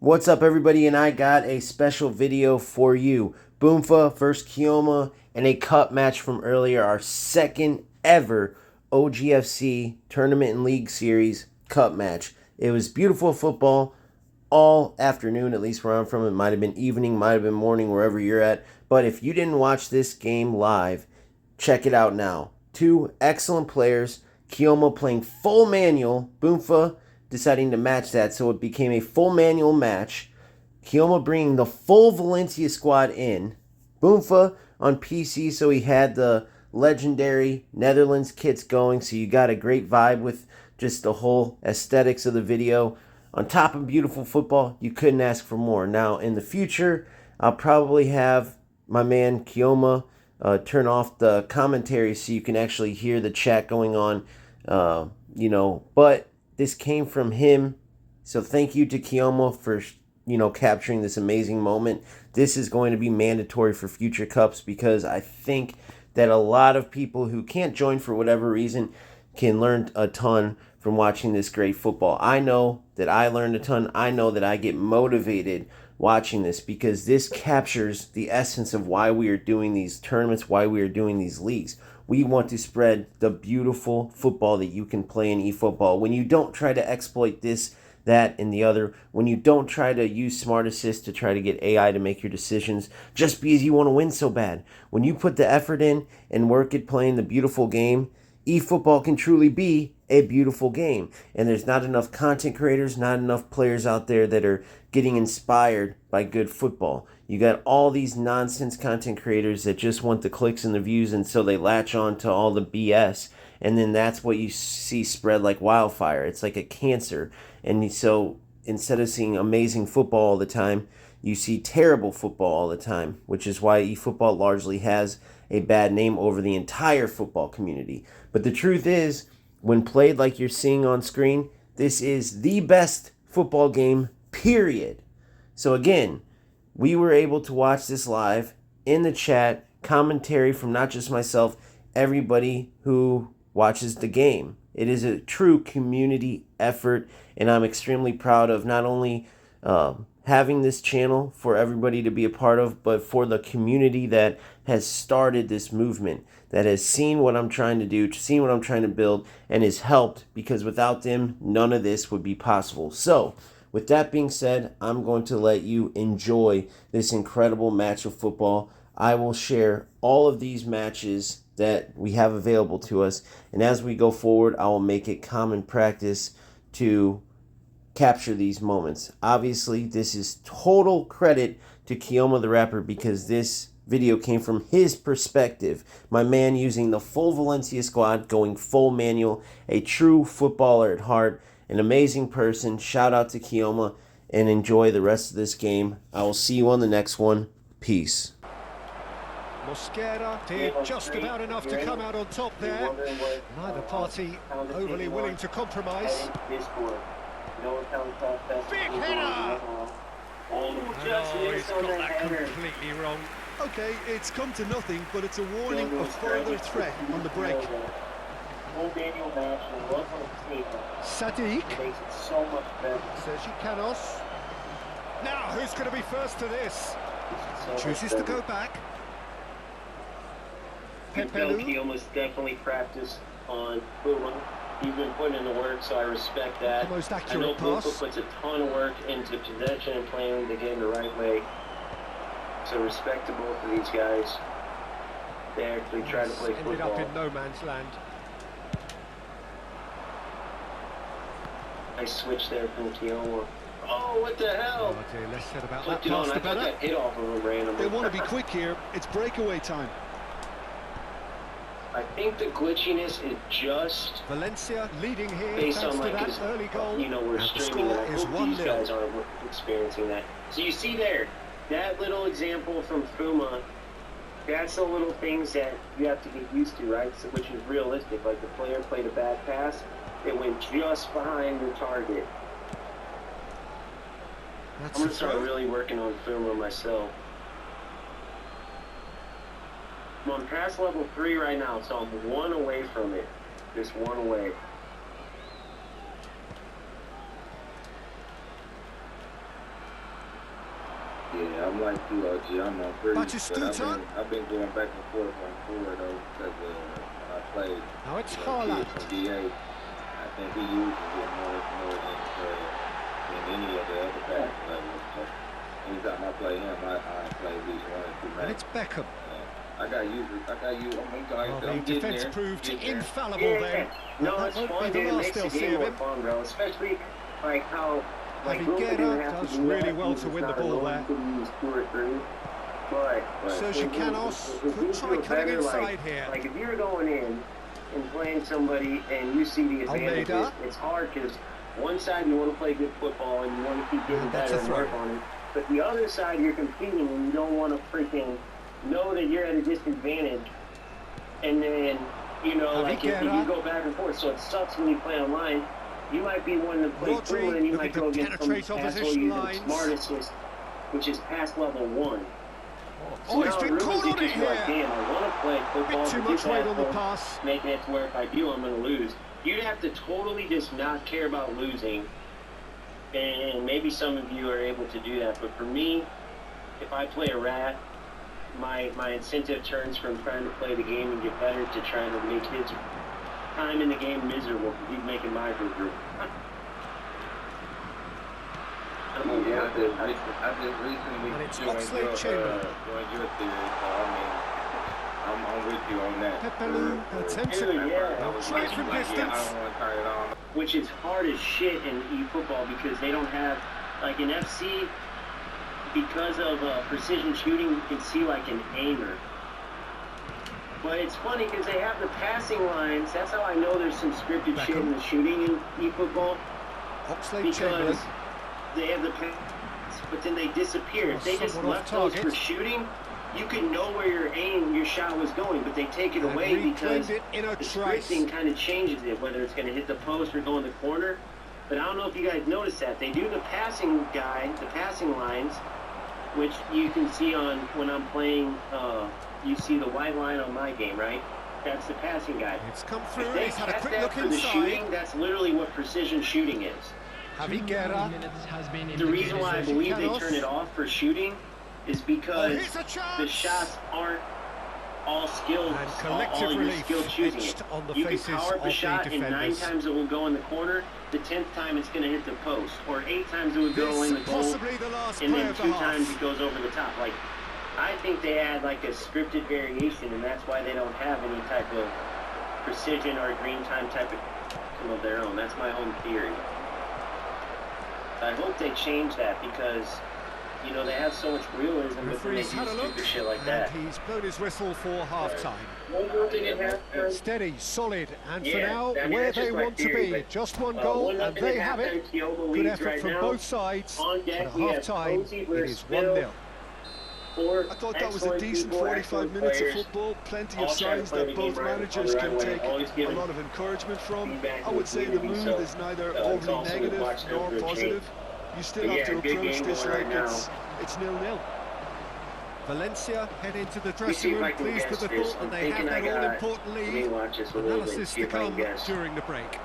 What's up, everybody? And I got a special video for you. BOOMFA versus KEOMA in a cup match from earlier, our second ever OGFC Tournament and League Series cup match. It was beautiful football all afternoon, at least where I'm from. It might have been evening, might have been morning, wherever you're at. But if you didn't watch this game live, check it out now. Two excellent players. KEOMA playing full manual. BOOMFA deciding to match that, so it became a full manual match. KEOMA bringing the full Valencia squad in. BOOMFA on PC, so he had the legendary Netherlands kits going, so you got a great vibe with just the whole aesthetics of the video. On top of beautiful football, you couldn't ask for more. Now, in the future, I'll probably have my man KEOMA turn off the commentary so you can actually hear the chat going on, but this came from him, so thank you to KEOMA for, capturing this amazing moment. This is going to be mandatory for future cups because I think that a lot of people who can't join for whatever reason can learn a ton from watching this great football. I know that I learned a ton. I know that I get motivated watching this because this captures the essence of why we are doing these tournaments, why we are doing these leagues. We want to spread the beautiful football that you can play in eFootball. When you don't try to exploit this, that, and the other, when you don't try to use Smart Assist to try to get AI to make your decisions just because you want to win so bad. When you put the effort in and work at playing the beautiful game, eFootball can truly be a beautiful game. And there's not enough content creators, not enough players out there that are getting inspired by good football. You got all these nonsense content creators that just want the clicks and the views, and so they latch on to all the BS, and then that's what you see spread like wildfire. It's like a cancer. And so instead of seeing amazing football all the time, you see terrible football all the time, which is why eFootball largely has a bad name over the entire football community. But the truth is, when played like you're seeing on screen, this is the best football game, period. So again, we were able to watch this live in the chat, commentary from not just myself, everybody who watches the game. It is a true community effort, and I'm extremely proud of not only having this channel for everybody to be a part of, but for the community that has started this movement, that has seen what I'm trying to do, seen what I'm trying to build, and has helped, because without them, none of this would be possible. So, with that being said, I'm going to let you enjoy this incredible match of football. I will share all of these matches that we have available to us, and as we go forward, I will make it common practice to capture these moments. Obviously, this is total credit to KEOMA the rapper because this video came from his perspective. My man using the full Valencia squad, going full manual, a true footballer at heart, an amazing person. Shout out to KEOMA, and enjoy the rest of this game. I will see you on the next one. Peace. Mosquera did just about enough to come out on top there. Neither party overly willing to compromise. Big header! Oh, he's got that completely wrong. Okay, it's come to nothing, but it's a warning of further threat on the break. Sadiq. Sergi Canos. Now, who's going to be first to this? Chooses to go back. KEOMA's definitely practiced on FUMA. He's been putting in the work, so I respect that. The most I know accurate BOOMFA pass. puts a ton of work into possession and playing the game the right way. So respect to both of these guys. They actually try to play Ended football. up in no man's land. Nice switch there from KEOMA. Oh, what the hell? Oh dear, less said about that Flipped it on. pass, I the thought better. that hit off of him randomly. They want to be quick here. It's breakaway time. I think the glitchiness is just Valencia leading here based thanks on to like that early goal. we're And the streaming score that. I is hope these 1-0. guys aren't experiencing that. So you see there, that little example from FUMA, that's the little things that you have to get used to, right? So, which is realistic. Like the player played a bad pass, it went just behind your target. That's I'm a gonna start throw. really working on FUMA myself. I'm on pass level 3 right now, so I'm one away from it. Just one away. Yeah, I'm like you, OG. I'm on free. Batistuta. I've been going back and forth on forward though because I played. Now it's Haaland. Haaland. DA. I think he uses it more than any of the other back levels. So anytime I play him, I play at least 1 or 2 matches. And it's Beckham. I got you. Well, the defence proved infallible there. No, That it's won't fun. be the It last makes they'll the see game of more him. fun, bro. Especially like how Guerra does really well to win the ball there. But Sergio Canos could try cutting inside here. Like if you're going in and playing somebody and you see the advantage, Almeida. it's hard because one side you want to play good football and you want to keep getting That's better a and throw. work on it. But the other side you're competing and you don't want to freaking know that you're at a disadvantage. And then, you know, like if you go back and forth, so it sucks when you play online. You might be one to play Rodri through and you might go looking to against some penetrate asshole opposition using lines. smartest, which is past level 1. Oh, he's been caught on it here. Like, damn, I want to play football. Bit too much weight on the pass. Making it to where if I do, I'm going to lose. You'd have to totally just not care about losing. And maybe some of you are able to do that. But for me, if I play a rat, my incentive turns from trying to play the game and get better to trying to make his time in the game miserable because he's making my miserable. I just recently joined your theory, so I mean, I'm with you on that. Pepelu attempts it. Try from distance. Which is hard as shit in eFootball because they don't have, like in FC, because of precision shooting, you can see like an aimer. But it's funny because they have the passing lines. That's how I know there's some scripted shit in the shooting in eFootball. Because they have the pass, but then they disappear. If they just left those for shooting, you could know where your shot was going, but they take it away because the scripting kind of changes it, whether it's going to hit the post or go in the corner. But I don't know if you guys noticed that. They do the passing lines, which you can see on when I'm playing, you see the white line on my game, right? That's the passing guide. It's come through, If they he's had a set quick that look for the inside. shooting, that's literally what precision shooting is. Guerra. The reason why I believe they turn it off for shooting is because the shots aren't all skilled, And all collective your relief skill choosing etched it. on the You can faces power up of a the shot and 9 defenders. times it will go in the corner, the 10th time it's going to hit the post, or 8 times it would go in the goal, Possibly the last and play then of the 2 half. times it goes over the top. Like, I think they add like a scripted variation, and that's why they don't have any type of precision or green time type of their own. That's my own theory. I hope they change that because, you know, they have so much realism, but then they do stupid shit like that. And he's blown his whistle for half-time. One more thing at halftime. Steady, solid, and for Yeah, now, I mean, where that's they just my want to theory, be. but, Just one goal, 1-0 and they at have it. halftime, KEOMA Good leads effort right from now. both sides. On But deck, at we have half-time, Posey it versus is 1-0. I thought that was a decent 45 minutes of football, plenty of signs that both managers can take a lot of encouragement from. I would say the mood is neither overly negative nor positive. You still have to approach this like it's 0-0. Valencia head into the dressing room pleased with the thought that they have that all-important lead. Analysis to come during the break.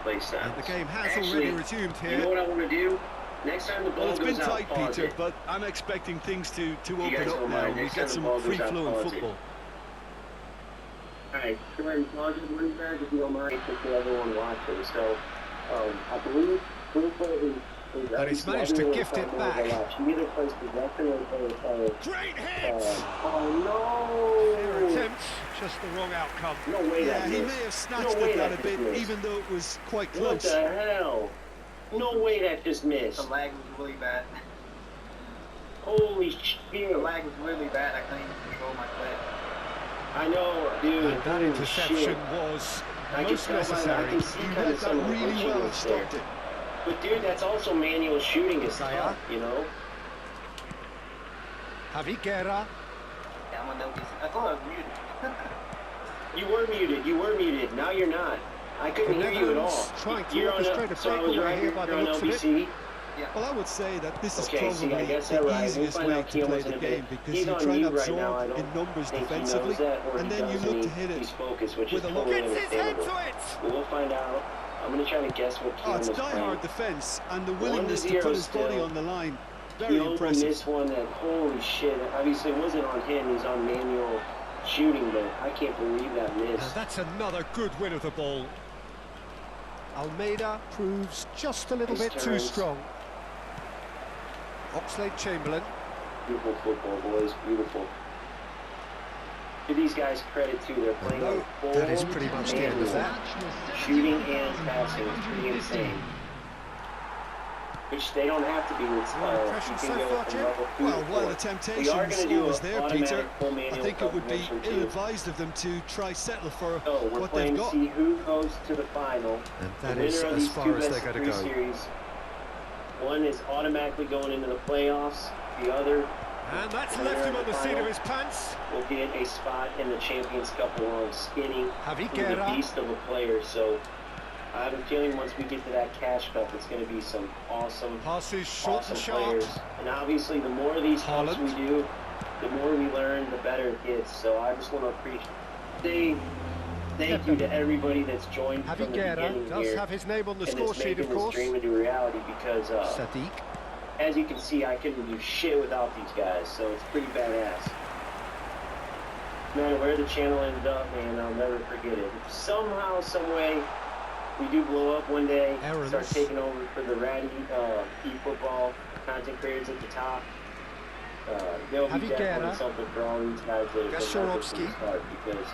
And the game has already resumed here. You know what I want to do? Next time the ball Well, it's goes been out, tight, pause Peter, it. but I'm expecting things to You open guys up don't now. mind. We Next get time the some ball goes out, free-flowing pause it. football. Alright, go ahead and pause it one back if you don't mind, just for everyone watching. So, I believe BOOMFA is But he's managed to gift it back. She either plays possession or Great hit! oh Their no! attempt, just the wrong outcome. No way Yeah, that he missed. may have snatched No way at that that a bit, missed. even though it was quite What close. the hell? No way that just missed. The lag was really bad. Holy shit. The lag was really bad. I couldn't even control my clip. I know, dude. And that Holy interception shit. was I can most tell by that. I necessary. can see He kind read of some that of the really glitching well and was there. stopped it. But dude, that's also manual shooting is tough, you know? Guerra. Yeah, I'm gonna notice. I thought I was muted. You were muted. Now you're not. I couldn't hear you at all. Netherlands trying to You're on orchestrate a so I was breakaway right here by the on looks of it. LBC. Well, I would say that this is Okay, probably see, I guess the they're right. We'll easiest find way out to play KEOMA's the in a game bit. because He's you on try and mute right now. I absorb don't in numbers think he knows defensively, that, or and he then you does, look to hit he's it focused, which with is a look. totally Gets his head understandable. to it! But we'll find out. I'm going to try to guess what Oh, it's KEOMA's die-hard playing. defence and the willingness to 1-0 put his body still. on the line. Very impressive. Missed one that, holy shit, obviously it wasn't on him, he's on manual shooting, but I can't believe that miss. And that's another good win of the ball. Almeida proves just a little bit too strong. Oxlade-Chamberlain. Beautiful football, boys, beautiful. Give these guys credit too, they're playing on full that is pretty much the end of that. Shooting and passing is pretty insane. Which they don't have to be with Well, while the temptation's always there, Peter, I think it would be ill-advised of them to try settle for what they've got. See who goes to the final. And that is as far as they're going to go. Series. One is automatically going into the playoffs. The other, and that's left him on the seat of his pants. Will get a spot in the Champions Cup along Skinny, who's a beast of a player. So I have a feeling once we get to that Cash Cup, it's going to be some awesome, passes short and sharp. Players. And obviously, the more of these cups we do, the more we learn, the better it gets. So I just want to appreciate. Thank you to everybody that's joined from the beginning does here. Have his name on the score sheet, of course. This dream into reality because, Sadiq. as you can see, I couldn't do shit without these guys, so it's pretty badass. No matter where the channel ended up, man, I'll never forget it. If somehow, some way, we do blow up one day, start taking over for the ratty efootball content creators at the top. They'll be definitely something for all these guys that have been from the start because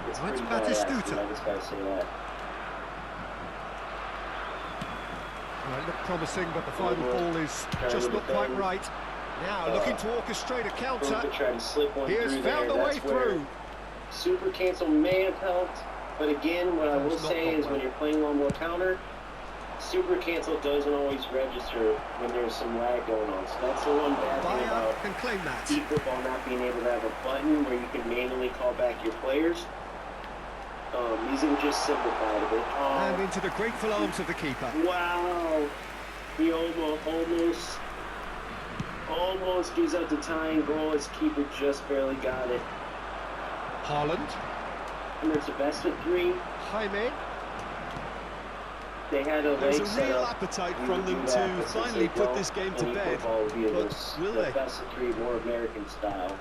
it's pretty badass. I just gotta say that. Well, it looked promising, but the final ball is just not quite right. Now looking to orchestrate a counter. He has found the way through. Super cancel may have helped, but again, what I will say is when you're playing one more counter, super cancel doesn't always register when there's some lag going on. So that's the one bad thing about eFootball not being able to have a button where you can manually call back your players. These are just simplified a bit. And into the grateful arms of the keeper. Wow! KEOMA almost gives out the tying goal. His keeper just barely got it. Haaland. And it's a best of three. Jaime. There's a real appetite from them to finally put this game to bed, but will they? Best of three, more American style.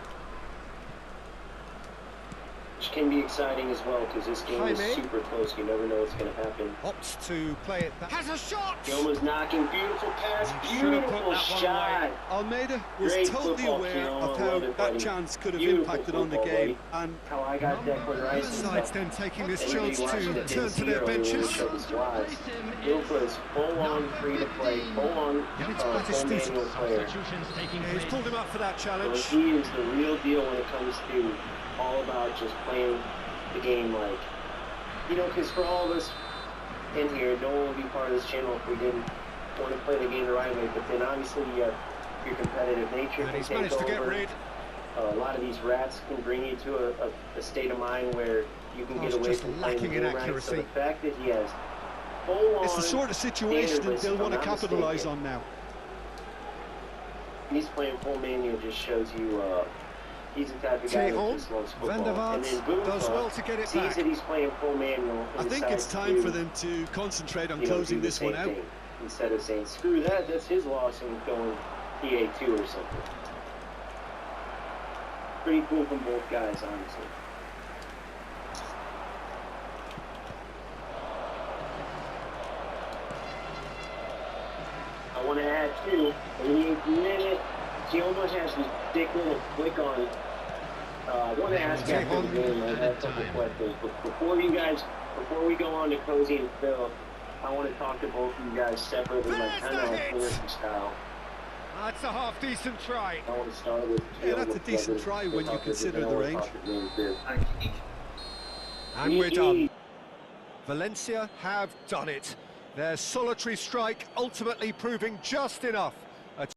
Which can be exciting as well because this game is super close. You never know what's going to happen. Opts to play it back. Has a shot! KEOMA's knocking. Beautiful pass. Beautiful shot. Almeida was totally aware of how that chance could have impacted on the game. And how I got Declan Rice. Sides then taking this chance to turn to their benches. BOOMFA is full-on free-to-play, full-on manual player. He's pulled him up for that challenge. So he is the real deal when it comes to all about just playing the game like, you know, because for all of us in here, no one would be part of this channel if we didn't want to play the game the right way, but then obviously your competitive nature can take over. A lot of these rats can bring you to a state of mind where you can get away from playing the game right. So the fact that he has full-on, it's the sort of situation that they'll want to capitalize on now. He's playing full manual just shows you he's the type of guy that just loves football. And then BOOMFA does well to get it sees back. that he's playing full manual. I think it's time for them to concentrate on closing this one out. Instead of saying, screw that, that's his loss, and going EA2 or something. Pretty cool from both guys, honestly. I want to add too, in the 8th minute, KEOMA has this big little flick on. I want to ask after the game, I have a couple questions, but before we go on to Cozy and Phil, I want to talk to both of you guys separately, like kind of Phillips style. That's a half-decent try. I want to start with yeah, that's a decent try when you consider the range. And we're done. Valencia have done it. Their solitary strike ultimately proving just enough